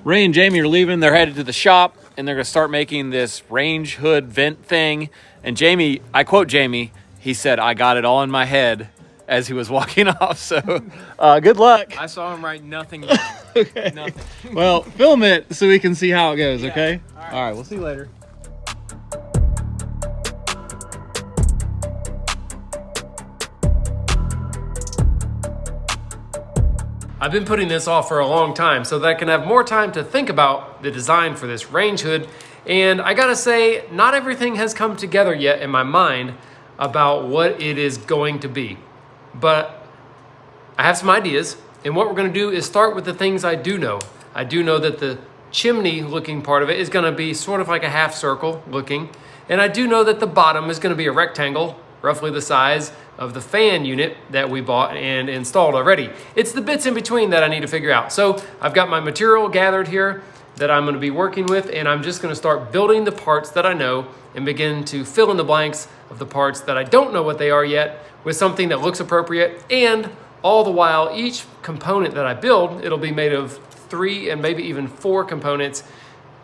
Ray and Jamie are leaving. They're headed to the shop, and they're going to start making this range hood vent thing. And Jamie, I quote Jamie, he said, "I got it all in my head," as he was walking off. So good luck. I saw him write nothing down. Okay. Nothing. Well, film it so we can see how it goes, Yeah. okay? All right, we'll see you later. I've been putting this off for a long time so that I can have more time to think about the design for this range hood. And I gotta say, not everything has come together yet in my mind about what it is going to be. But I have some ideas, and what we're gonna do is start with the things I do know. I do know that the chimney looking part of it is gonna be sort of like a half circle looking. And I do know that the bottom is gonna be a rectangle, roughly the size of the fan unit that we bought and installed already. It's the bits in between that I need to figure out. So I've got my material gathered here that I'm gonna be working with, and I'm just gonna start building the parts that I know and begin to fill in the blanks of the parts that I don't know what they are yet with something that looks appropriate. And all the while, each component that I build, it'll be made of 3 and maybe even 4 components.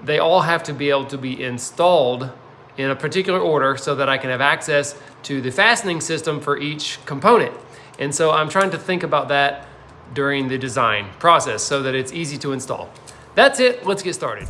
They all have to be able to be installed in a particular order so that I can have access to the fastening system for each component. And so I'm trying to think about that during the design process so that it's easy to install. That's it, let's get started.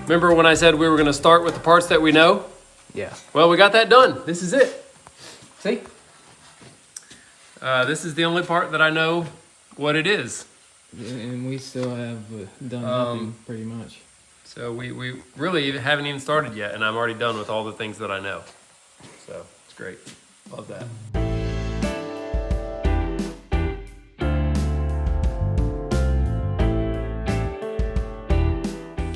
Remember when I said we were gonna start with the parts that we know? Yeah. Well, we got that done. This is it. See? This is the only part that I know what it is. And we still have done nothing, pretty much. So we really haven't even started yet, and I'm already done with all the things that I know. So it's great. Love that.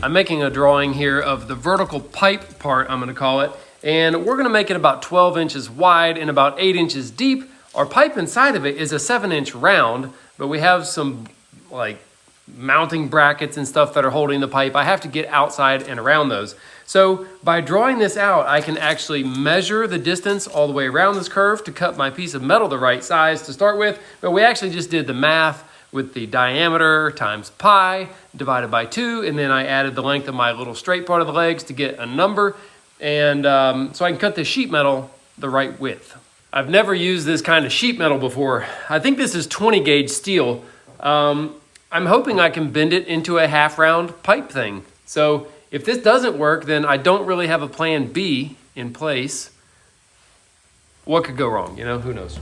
I'm making a drawing here of the vertical pipe part, I'm gonna call it, and we're gonna make it about 12 inches wide and about 8 inches deep. Our pipe inside of it is a 7-inch round, but we have some like mounting brackets and stuff that are holding the pipe. I have to get outside and around those. So by drawing this out, I can actually measure the distance all the way around this curve to cut my piece of metal the right size to start with, but we actually just did the math with the diameter times pi divided by 2, and then I added the length of my little straight part of the legs to get a number, and so I can cut the sheet metal the right width. I've never used this kind of sheet metal before. I think this is 20 gauge steel. I'm hoping I can bend it into a half round pipe thing. So if this doesn't work, then I don't really have a plan B in place. What could go wrong? You know, who knows?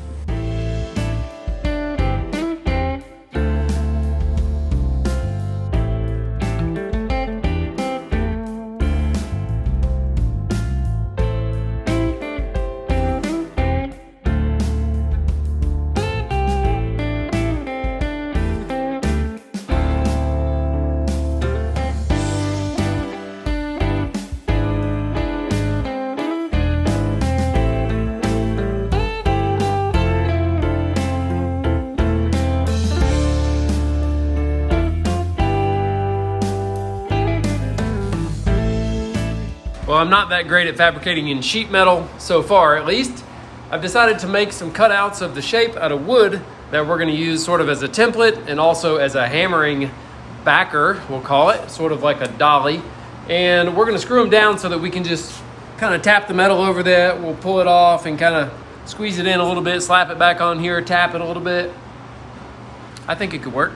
Well, I'm not that great at fabricating in sheet metal so far, at least. I've decided to make some cutouts of the shape out of wood that we're gonna use sort of as a template and also as a hammering backer, we'll call it, sort of like a dolly. And we're gonna screw them down so that we can just kind of tap the metal over there. We'll pull it off and kind of squeeze it in a little bit, slap it back on here, tap it a little bit. I think it could work.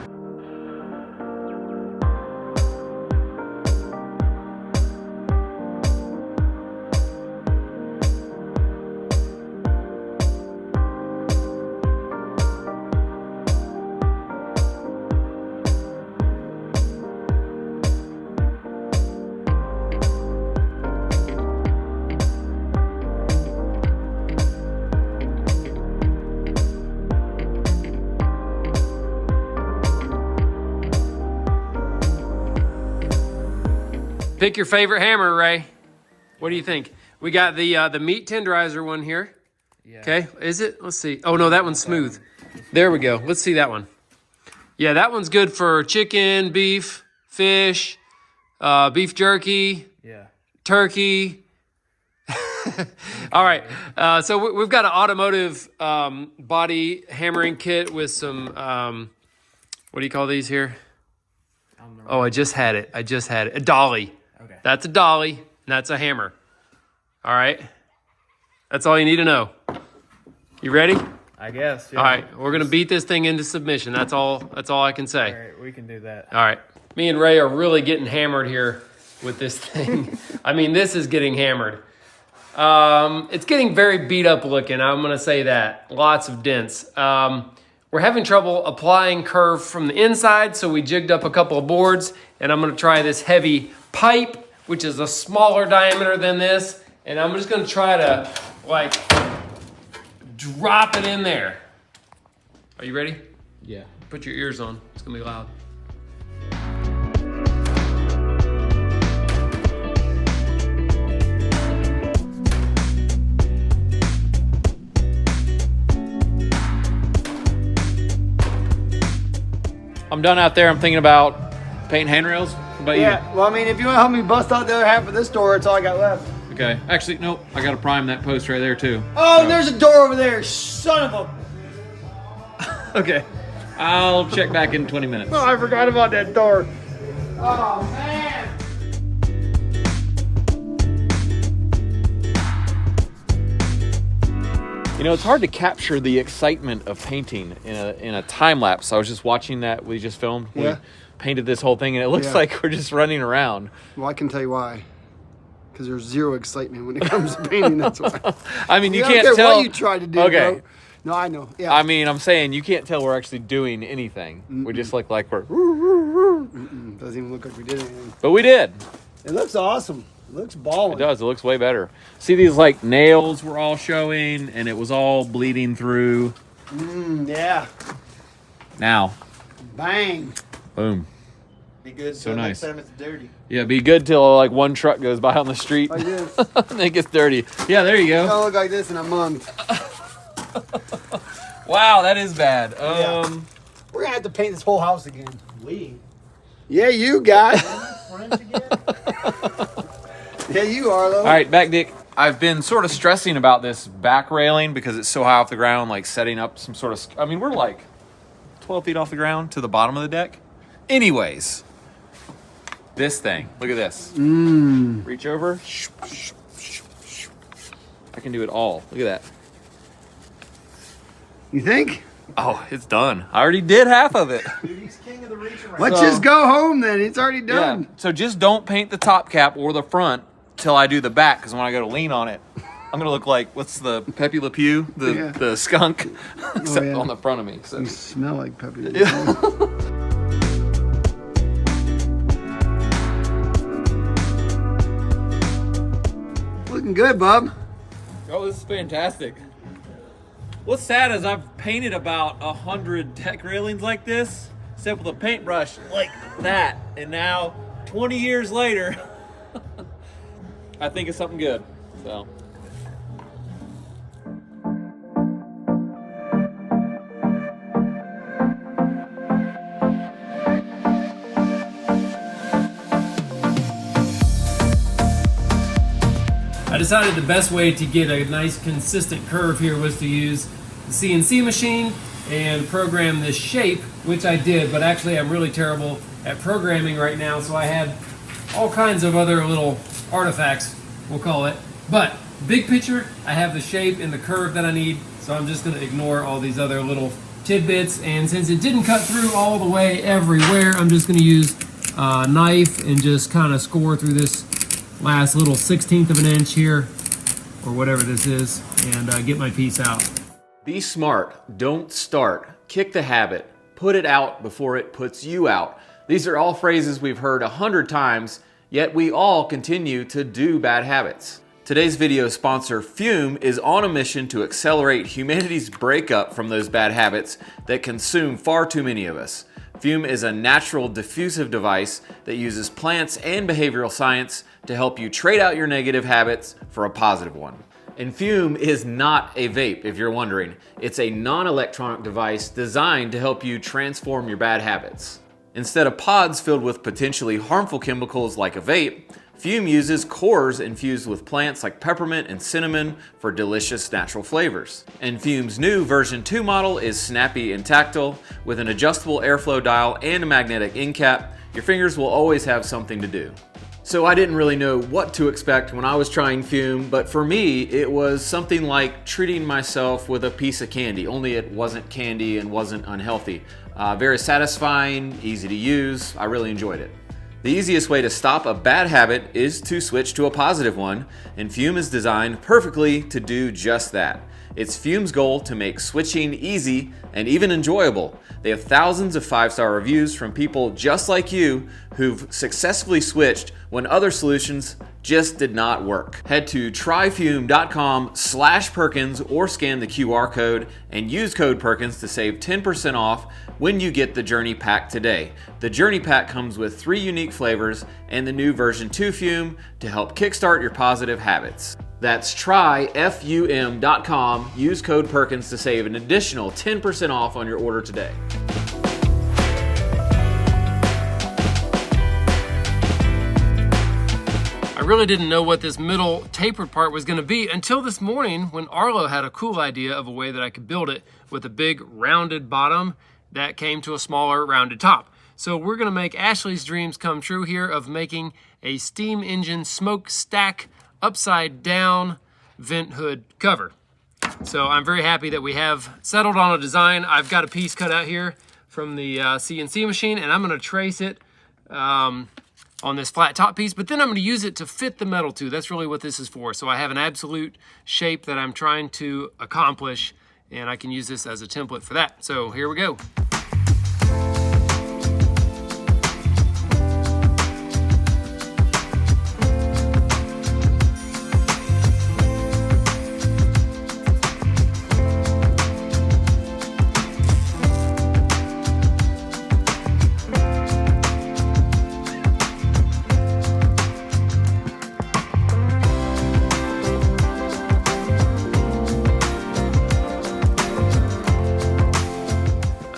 Pick your favorite hammer, Ray. What do you think? We got the meat tenderizer one here. Okay, is it? Let's see. Oh no, that one's smooth. There we go. Let's see that one. Yeah, that one's good for chicken, beef, fish, beef jerky, turkey. All right, so we've got an automotive body hammering kit with some, what do you call these here? Oh, I just had it. A dolly. Okay. That's a dolly, and that's a hammer. All right. That's all you need to know. You ready? I guess. Yeah. All right, we're gonna beat this thing into submission. That's all I can say. All right, we can do that. All right. Me and Ray are really getting hammered here with this thing. I mean, this is getting hammered. It's getting very beat up looking. I'm gonna say that. Lots of dents. We're having trouble applying curve from the inside, so we jigged up a couple of boards, and I'm gonna try this heavy pipe, which is a smaller diameter than this, and I'm just gonna try to like drop it in there. Are you ready? Yeah. Put your ears on. It's gonna be loud. I'm done out there. I'm thinking about painting handrails. What about Yeah, well, I mean, if you want to help me bust out the other half of this door, it's all I got left. you? Okay. Actually, nope. I got to prime that post right there too. Oh, So- there's a door over there, son of a... Okay. I'll check back in 20 minutes. Oh, I forgot about that door. Oh, man. You know, it's hard to capture the excitement of painting in a time lapse. I was just watching that we just filmed. Yeah. We painted this whole thing, and it looks Yeah. like we're just running around. Well, I can tell you why. Because there's zero excitement when it comes to painting, that's why. I mean, you I don't can't care tell. what you try to do, Okay. bro. No, I know. Yeah. I mean, I'm saying you can't tell we're actually doing anything. We just look like we're. Doesn't even look like we did anything. But we did. It looks awesome. It looks balling. It does. It looks way better. See, these like nails were all showing, and it was all bleeding through. Yeah. Now, Bang. boom. Be good. So nice. Next time it's dirty. Yeah, be good till like one truck goes by on the street Like this. and it gets dirty. Yeah, there you It's go. gonna look like this in a month. Wow, that is bad. Yeah. We're gonna have to paint this whole house again. Yeah, you guys. Yeah, you are though. All right, back Dick. I've been sort of stressing about this back railing because it's so high off the ground, like setting up some sort of, I mean, we're like 12 feet off the ground to the bottom of the deck. Anyways, this thing, look at this. Reach over. I can do it all. Look at that. You think? Oh, it's done. I already did half of it. Let's just go home then. It's already Yeah. done. So just don't paint the top cap or the front till I do the back, because when I go to lean on it, I'm gonna look like, what's the Pepe Le Pew, the skunk, except yeah. on the front of me. So. You smell like Pepe. Looking good, bub. Oh, this is fantastic. What's sad is I've painted about 100 deck railings like this, except with a paintbrush like that. And now, 20 years later, I think it's something good. So. I decided the best way to get a nice consistent curve here was to use the CNC machine and program this shape, which I did, but actually I'm really terrible at programming right now, so I had all kinds of other little artifacts, we'll call it. But big picture, I have the shape and the curve that I need, so I'm just gonna ignore all these other little tidbits, and since it didn't cut through all the way everywhere, I'm just gonna use a knife and just kind of score through this last little 1/16 of an inch here, or whatever this is, and get my piece out. Be smart, don't start, kick the habit, put it out before it puts you out. These are all phrases we've heard 100 times, yet we all continue to do bad habits. Today's video sponsor, Fume, is on a mission to accelerate humanity's breakup from those bad habits that consume far too many of us. Fume is a natural diffusive device that uses plants and behavioral science to help you trade out your negative habits for a positive one. And Fume is not a vape, if you're wondering. It's a non-electronic device designed to help you transform your bad habits. Instead of pods filled with potentially harmful chemicals like a vape, Fume uses cores infused with plants like peppermint and cinnamon for delicious natural flavors. And Fume's new version 2 model is snappy and tactile with an adjustable airflow dial and a magnetic end cap. Your fingers will always have something to do. So I didn't really know what to expect when I was trying Fume, but for me, it was something like treating myself with a piece of candy, only it wasn't candy and wasn't unhealthy. Very satisfying, easy to use. I really enjoyed it. The easiest way to stop a bad habit is to switch to a positive one, and Fume is designed perfectly to do just that. It's Fume's goal to make switching easy and even enjoyable. They have thousands of 5-star reviews from people just like you who've successfully switched when other solutions just did not work. Head to tryfume.com/Perkins or scan the QR code and use code Perkins to save 10% off when you get the Journey Pack today. The Journey Pack comes with 3 unique flavors and the new version 2 Fume to help kickstart your positive habits. That's tryfum.com. Use code Perkins to save an additional 10% off on your order today. I really didn't know what this middle tapered part was going to be until this morning when Arlo had a cool idea of a way that I could build it with a big rounded bottom that came to a smaller rounded top. So we're going to make Ashley's dreams come true here of making a steam engine smokestack upside down vent hood cover. So I'm very happy that we have settled on a design. I've got a piece cut out here from the CNC machine, and I'm going to trace it on this flat top piece, but then I'm going to use it to fit the metal too. That's really what this is for. So I have an absolute shape that I'm trying to accomplish, and I can use this as a template for that. So here we go.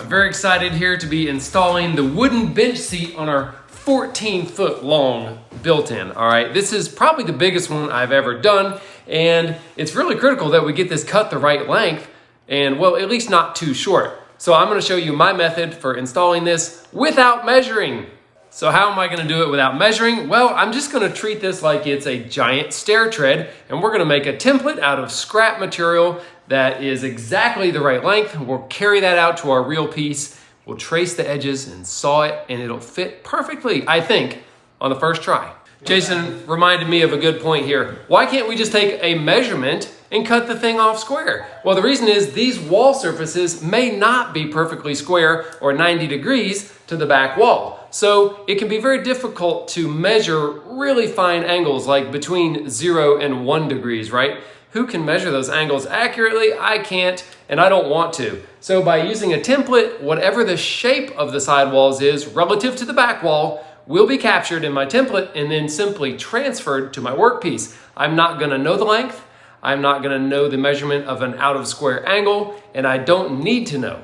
Very excited here to be installing the wooden bench seat on our 14-foot long built-in. All right, this is probably the biggest one I've ever done, and it's really critical that we get this cut the right length and, well, at least not too short. So I'm going to show you my method for installing this without measuring. So how am I going to do it without measuring? Well, I'm just going to treat this like it's a giant stair tread, and we're going to make a template out of scrap material that is exactly the right length. We'll carry that out to our real piece. We'll trace the edges and saw it, and it'll fit perfectly, I think, on the first try. Jason reminded me of a good point here. Why can't we just take a measurement and cut the thing off square? Well, the reason is these wall surfaces may not be perfectly square or 90 degrees to the back wall. So it can be very difficult to measure really fine angles like between 0 and 1 degrees, right? Who can measure those angles accurately? I can't, and I don't want to. So by using a template, whatever the shape of the sidewalls is relative to the back wall will be captured in my template and then simply transferred to my workpiece. I'm not gonna know the length, I'm not gonna know the measurement of an out of square angle, and I don't need to know.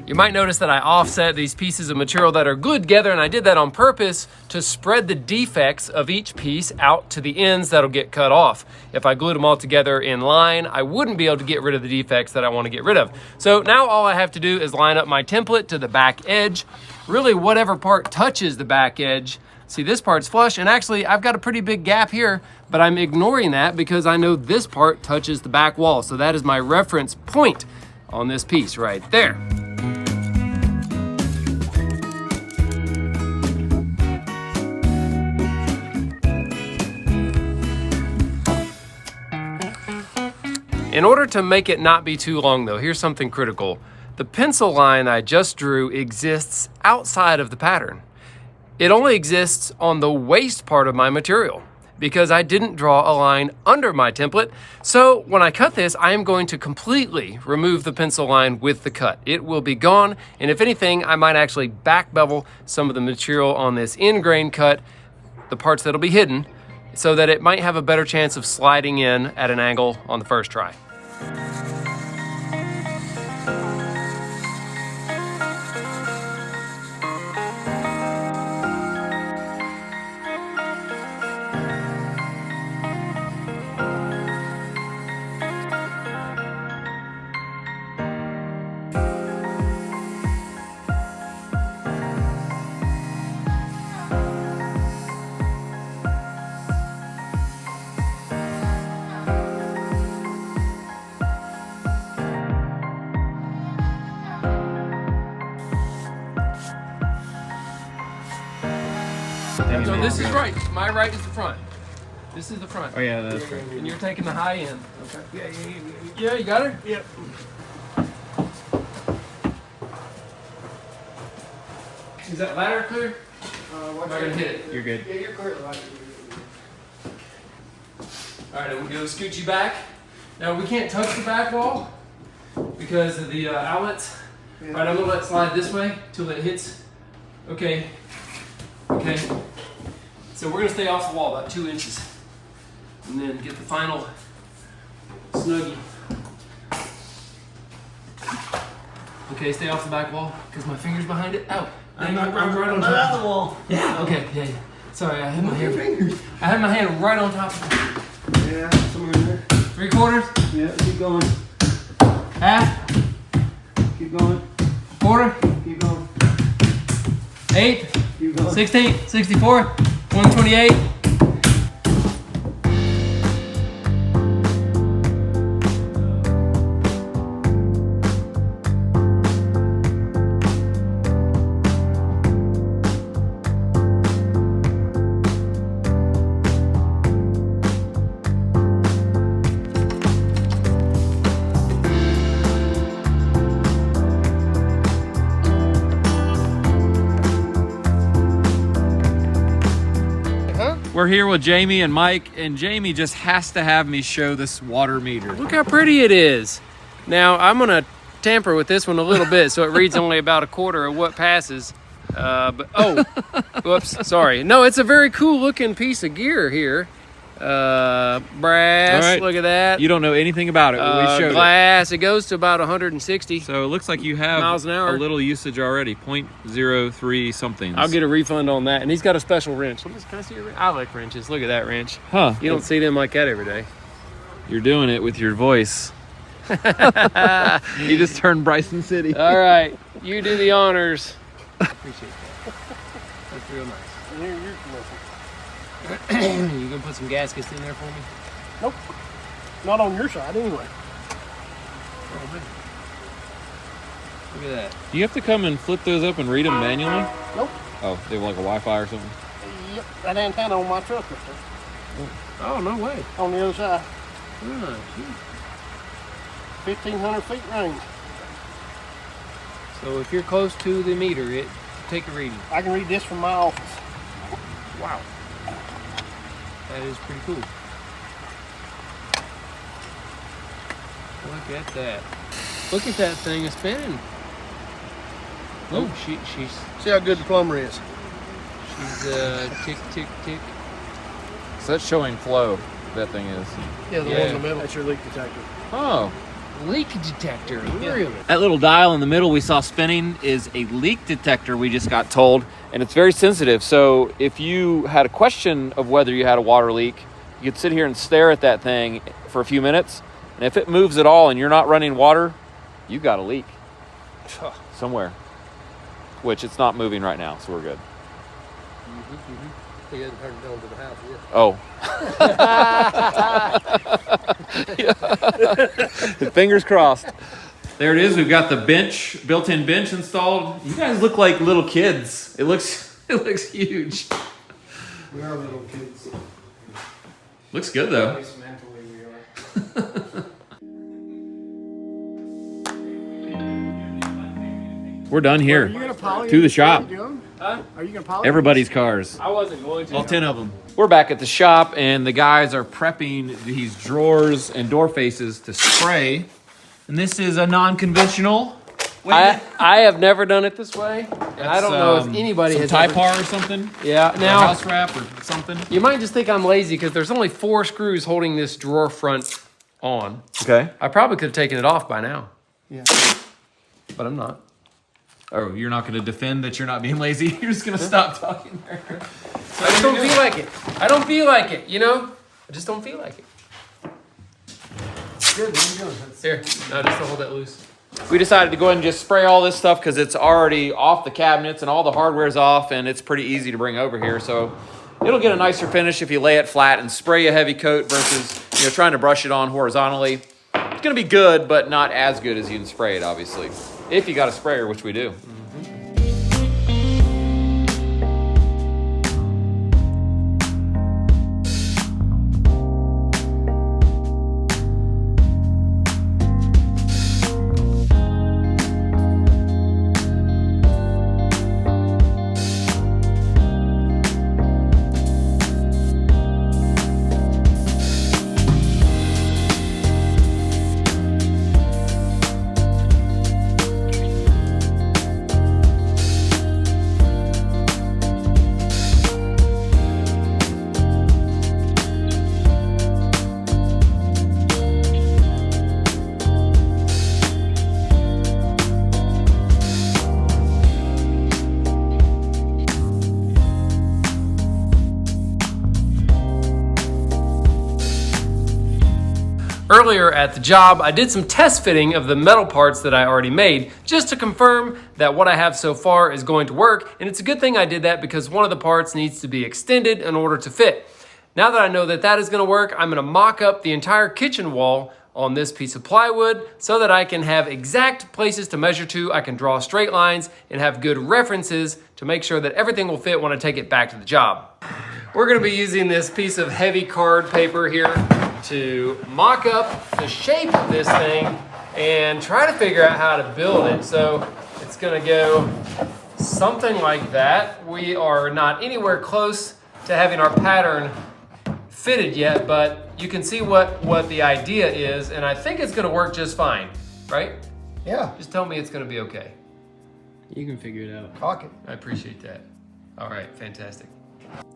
You might notice that I offset these pieces of material that are glued together, and I did that on purpose to spread the defects of each piece out to the ends that'll get cut off. If I glued them all together in line, I wouldn't be able to get rid of the defects that I want to get rid of. So now all I have to do is line up my template to the back edge. Really, whatever part touches the back edge. See, this part's flush, and actually I've got a pretty big gap here, but I'm ignoring that because I know this part touches the back wall. So that is my reference point on this piece right there. In order to make it not be too long though, here's something critical. The pencil line I just drew exists outside of the pattern. It only exists on the waste part of my material because I didn't draw a line under my template. So when I cut this, I am going to completely remove the pencil line with the cut. It will be gone, and if anything, I might actually back bevel some of the material on this end grain cut, the parts that'll be hidden, so that it might have a better chance of sliding in at an angle on the first try. So this is right. My right is the front. This is the front. Oh yeah, that's right. And you're taking the high end. Okay. Yeah, you got her? Yep. Is that ladder clear? Am I gonna hit it? You're good. Yeah, you're clear. All right, I'm gonna go scoot you back. Now we can't touch the back wall because of the outlets. Yeah. All right, I'm gonna let it slide this way till it hits. Okay. Okay. So we're gonna stay off the wall about 2 inches, and then get the final snuggie. Okay, stay off the back wall because my finger's behind it. Ow! I'm right on top of the wall. Yeah. Okay. Yeah. Yeah. Sorry, I had my hand. I had my hand right on top of it. Yeah, somewhere in there. 3/4. Yeah, keep going. Half. Keep going. Quarter. Keep going. 1/8. Keep going. 16. 64. 128. We're here with Jamie and Mike, and Jamie just has to have me show this water meter. Look how pretty it is. Now, I'm gonna tamper with this one a little bit so it reads only about 1/4 of what passes. But oh, whoops, sorry. No, it's a very cool looking piece of gear here. Brass, All right. look at that. You don't know anything about it. We showed it. Glass, it goes to about 160. So it looks like you have miles an hour. a little usage already, 0.03 something. I'll get a refund on that. And he's got a special wrench. Can I see your wrench? I like wrenches. Look at that wrench. Huh. You don't see them like that every day. You're doing it with your voice. You just turned Bryson City. All right, you do the honors. Appreciate that. That's real nice. You gonna put some gaskets in there for me? Nope. Not on your side, anyway. Oh, man. Look at that. Do you have to come and flip those up and read them manually? Nope. Oh, they have like a Wi-Fi or something? Yep. That antenna on my truck is there. Oh, no way. On the other side. Oh, shoot. 1,500 feet range. So if you're close to the meter, take a reading. I can read this from my office. Wow. That is pretty cool. Look at that. Look at that thing is spinning. Oh, she's See how good the plumber is. tick, tick, tick. So that's showing flow, that thing is. Yeah, the Yeah. one in the middle. That's your leak detector. Oh. Leak detector, really? That little dial in the middle we saw spinning is a leak detector, we just got told, and it's very sensitive. So if you had a question of whether you had a water leak, you could sit here and stare at that thing for a few minutes, and if it moves at all and you're not running water, you've got a leak somewhere, which it's not moving right now, so we're good. He hasn't turned it on to the house yet. Oh. Fingers crossed. There it is. We've got the bench, built-in bench installed. You guys look like little kids. It looks huge. We are little kids. Looks good though. At least mentally we are. We're done here. You gonna poly To the it? shop. What are you doing? Huh? Are you gonna polish? Everybody's cars. I wasn't going to. All 10 of them. We're back at the shop, and the guys are prepping these drawers and door faces to spray. And this is a non-conventional. I have never done it this way, and I don't know if anybody has ever. Typar or something. Yeah. Or Now house wrap or something. you might just think I'm lazy because there's only 4 screws holding this drawer front on. Okay. I probably could have taken it off by now, Yeah. but I'm not. Oh, you're not going to defend that you're not being lazy? You're just going to stop talking there. I just don't feel like it. I don't feel like it, you know? I just don't feel like it. Good. What are you doing? Here, no, just to hold that loose. We decided to go ahead and just spray all this stuff because it's already off the cabinets and all the hardware's off, and it's pretty easy to bring over here. So it'll get a nicer finish if you lay it flat and spray a heavy coat versus trying to brush it on horizontally. It's going to be good, but not as good as you can spray it, obviously. If you got a sprayer, which we do. Earlier at the job, I did some test fitting of the metal parts that I already made just to confirm that what I have so far is going to work. And it's a good thing I did that because one of the parts needs to be extended in order to fit. Now that I know that that is going to work, I'm going to mock up the entire kitchen wall on this piece of plywood so that I can have exact places to measure to. I can draw straight lines and have good references to make sure that everything will fit when I take it back to the job. We're going to be using this piece of heavy card paper here to mock up the shape of this thing and try to figure out how to build it. So it's going to go something like that. We are not anywhere close to having our pattern fitted yet, but you can see what the idea is, and I think it's going to work just fine, right? Yeah. Just tell me it's going to be okay. You can figure it out. Cock it. I appreciate that. All right, fantastic.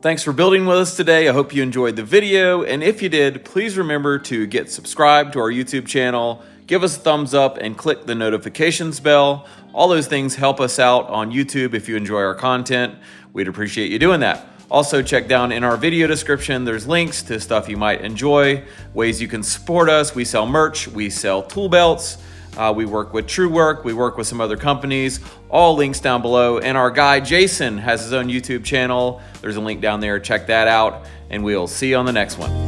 Thanks for building with us today. I hope you enjoyed the video. And if you did, please remember to get subscribed to our YouTube channel, give us a thumbs up, and click the notifications bell. All those things help us out on YouTube if you enjoy our content. We'd appreciate you doing that. Also, check down in our video description. There's links to stuff you might enjoy, ways you can support us. We sell merch, we sell tool belts. We work with Truewerk, we work with some other companies, all links down below. And our guy Jason has his own YouTube channel. There's a link down there, check that out, and we'll see you on the next one.